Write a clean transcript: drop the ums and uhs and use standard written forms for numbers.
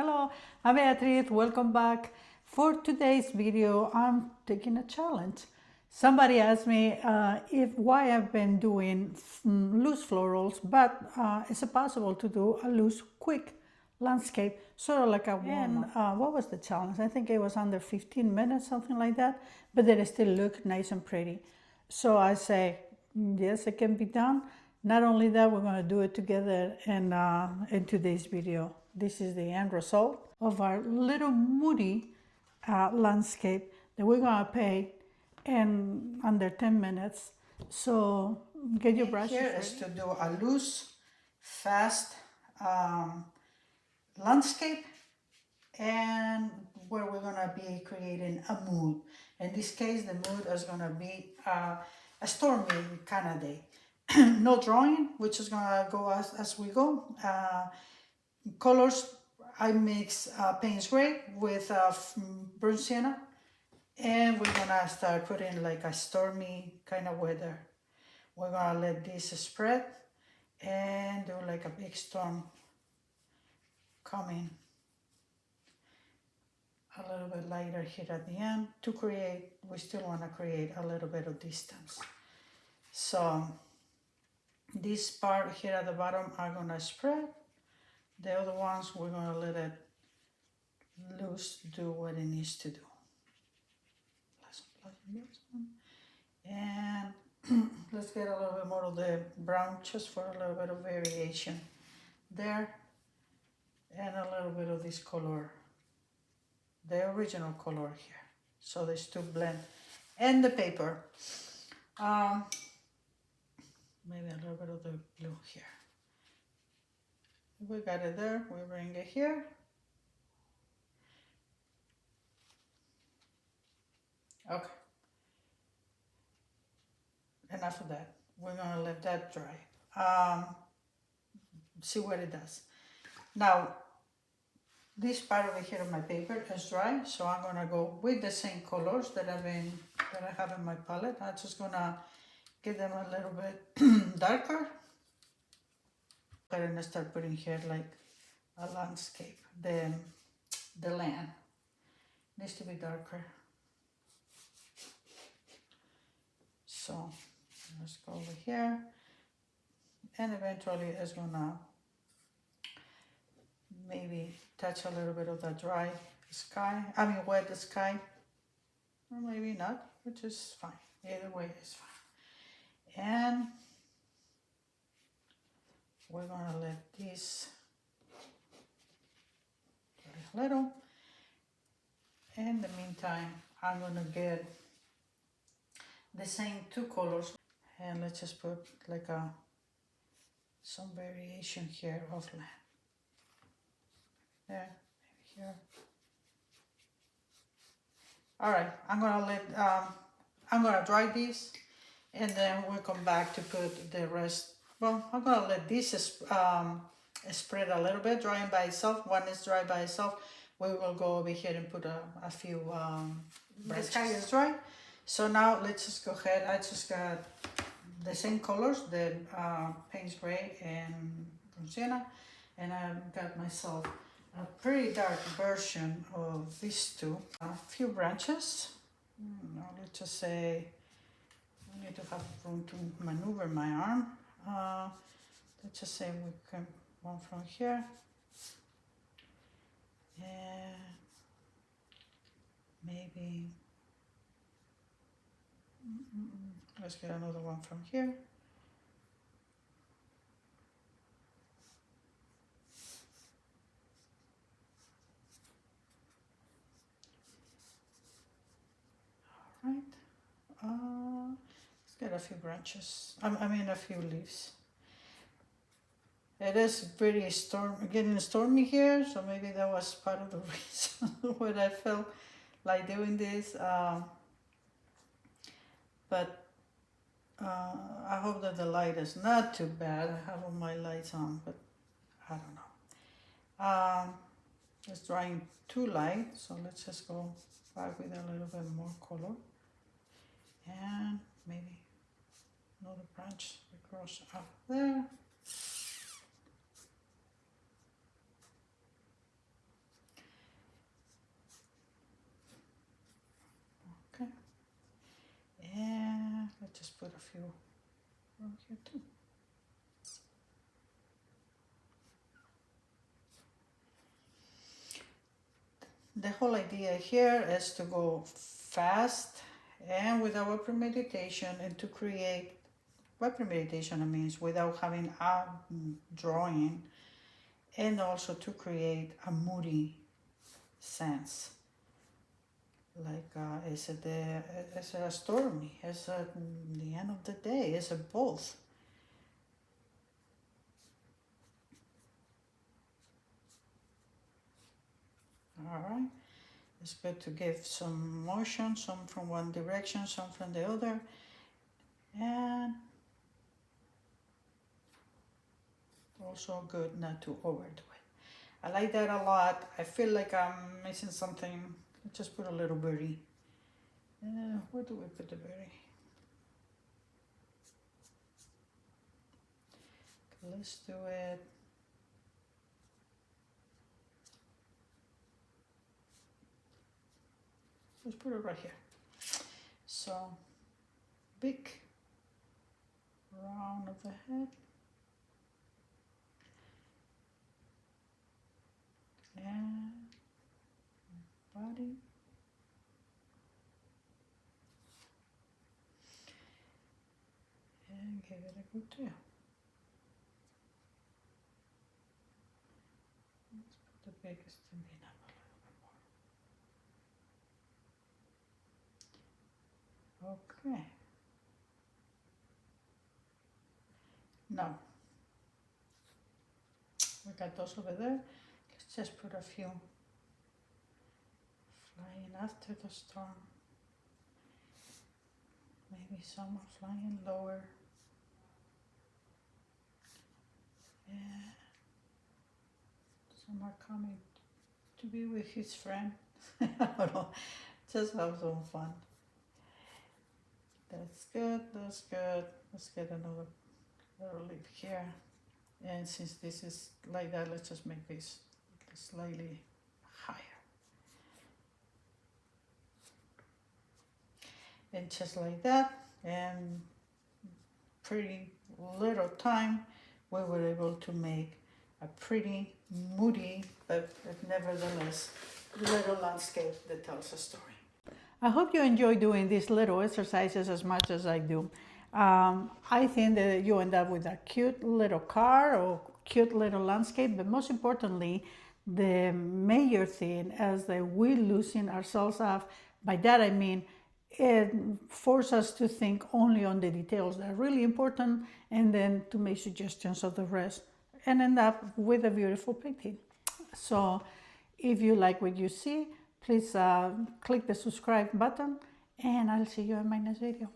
Hello, I'm Beatriz, welcome back. For today's video, I'm taking a challenge. Somebody asked me if why I've been doing loose florals, but is it possible to do a loose, quick landscape, sort of like a warm up. What was the challenge? I think it was under 15 minutes, something like that, but it still looked nice and pretty. So I say, yes, it can be done. Not only that, we're going to do it together in today's video. This is the end result of our little Moody landscape that we're going to paint in under 10 minutes. So get your brushes ready. Here is to do a loose, fast landscape, and where we're going to be creating a mood. In this case, the mood is going to be a stormy kind of day. No drawing, which is going to go as we go. Colors, I mix Payne's gray with burnt sienna, and we're going to start putting like a stormy kind of weather. We're going to let this spread and do like a big storm coming. A little bit lighter here at the end to create, we still want to create a little bit of distance. So this part here at the bottom are going to spread. The other ones we're going to let it loose, do what it needs to do. And let's get a little bit more of the brown just for a little bit of variation there, and a little bit of this color, the original color here, so these two blend. And the paper, maybe a little bit of the blue here. We got it there, we bring it here. Okay, enough of that. We're gonna let that dry. See what it does. Now this part over here of my paper is dry, so I'm gonna go with the same colors that I have in my palette. I'm just gonna get them a little bit darker. I'm gonna start putting here like a landscape. The land needs to be darker. So let's go over here, and eventually it's gonna maybe touch a little bit of the dry sky, wet sky, or maybe not, which is fine. Either way is fine. And we're gonna let this a little. In the meantime, I'm gonna get the same two colors, and let's just put like some variation here of land. There, maybe here. All right, I'm gonna dry this, and then we'll come back to put the rest. Well, I'm gonna let this spread a little bit, drying by itself. When it's dry by itself, we will go over here and put a few branches. The sky is dry, so now let's just go ahead. I just got the same colors, the Payne's gray and sienna, and I've got myself a pretty dark version of these two. A few branches. Now let's just say I need to have room to maneuver my arm. Let's just say we can one from here, and maybe let's get another one from here. All right, let's get a few branches. I mean a few leaves. It is pretty getting stormy here, so maybe that was part of the reason when I felt like doing this. But I hope that the light is not too bad. I have all my lights on, but I don't know. It's drying too light, so let's just go back with a little bit more color. And maybe another branch across up there. put a few around here too. The whole idea here is to go fast and without premeditation, and to create, by premeditation means without having a drawing, and also to create a moody sense. Like is it a stormy? Is it the end of the day? Is it both? All right. It's good to give some motion, some from one direction, some from the other, and also good not to overdo it. I like that a lot. I feel like I'm missing something. Let's just put a little birdie. Where do we put the birdie? Let's do it. Let's put it right here. So, big round of the head. And body. And give it a good tail. Let's put the biggest thing in up a little bit more. Okay. Now, we got those over there. Let's just put a few flying after the storm. Maybe some are flying lower. Yeah. Some are coming to be with his friend. I don't know. Just have some fun. That's good, that's good. Let's get another little leaf here. And since this is like that, let's just make this slightly higher. And just like that, and pretty little time, we were able to make a pretty moody, but nevertheless, little landscape that tells a story. I hope you enjoy doing these little exercises as much as I do. I think that you end up with a cute little car or cute little landscape, but most importantly, the major thing is that we loosen ourselves up. By that I mean it forces us to think only on the details that are really important, and then to make suggestions of the rest, and end up with a beautiful painting. So if you like what you see, please click the subscribe button, and I'll see you in my next video.